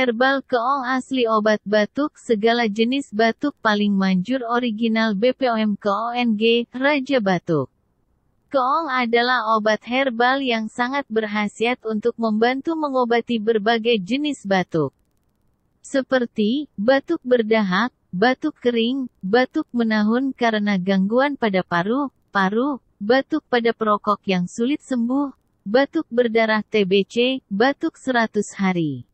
Herbal Keong asli obat batuk segala jenis batuk paling manjur original BPOM KONG, Raja Batuk. Keong adalah obat herbal yang sangat berkhasiat untuk membantu mengobati berbagai jenis batuk. Seperti, batuk berdahak, batuk kering, batuk menahun karena gangguan pada paru-paru, batuk pada perokok yang sulit sembuh, batuk berdarah TBC, batuk 100 hari.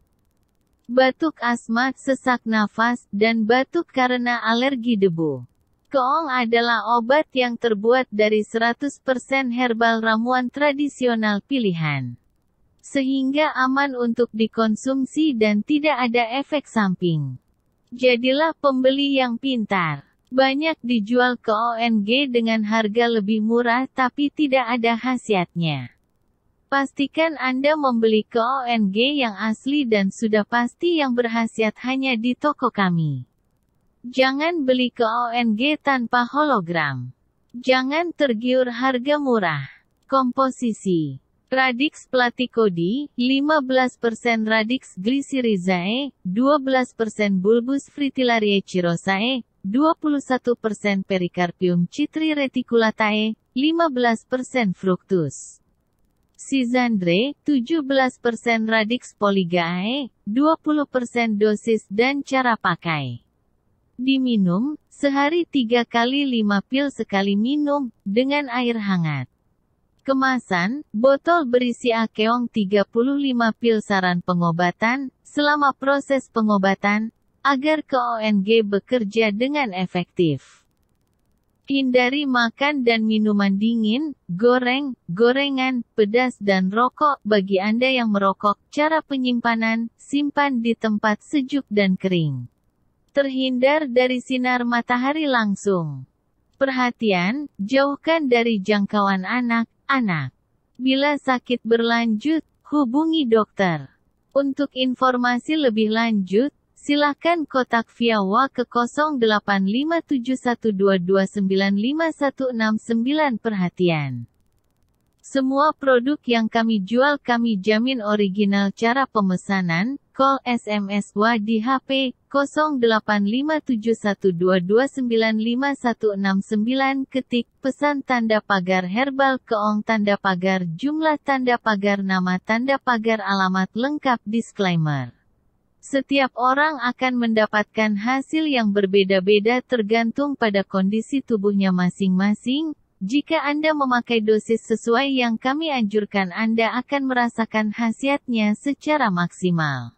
Batuk asma, sesak nafas, dan batuk karena alergi debu. Keong adalah obat yang terbuat dari 100% herbal ramuan tradisional pilihan. Sehingga aman untuk dikonsumsi dan tidak ada efek samping. Jadilah pembeli yang pintar. Banyak dijual KONG dengan harga lebih murah tapi tidak ada khasiatnya. Pastikan Anda membeli KONG yang asli dan sudah pasti yang berkhasiat hanya di toko kami. Jangan beli KONG tanpa hologram. Jangan tergiur harga murah. Komposisi: Radix platycodi, 15% Radix glycyrrhizae, 12% Bulbus fritillariae cirrhosae, 21% Pericarpium citri reticulatae, 15% Fructus Scizandre, 17% Radix polygae, 20% dosis dan cara pakai. Diminum, sehari 3 kali 5 pil sekali minum, dengan air hangat. Kemasan, botol berisi Keong 35 pil saran pengobatan, selama proses pengobatan, agar KONG bekerja dengan efektif. Hindari makan dan minuman dingin, goreng, gorengan, pedas dan rokok. Bagi Anda yang merokok, cara penyimpanan, simpan di tempat sejuk dan kering. Terhindar dari sinar matahari langsung. Perhatian, jauhkan dari jangkauan anak-anak. Bila sakit berlanjut, hubungi dokter. Untuk informasi lebih lanjut, silakan kontak via WA ke 085712295169. Perhatian! Semua produk yang kami jual kami jamin original. Cara pemesanan, call SMS WA di HP 085712295169. Ketik pesan tanda pagar herbal Keong tanda pagar jumlah tanda pagar nama tanda pagar alamat lengkap. Disclaimer: setiap orang akan mendapatkan hasil yang berbeda-beda tergantung pada kondisi tubuhnya masing-masing. Jika Anda memakai dosis sesuai yang kami anjurkan, Anda akan merasakan khasiatnya secara maksimal.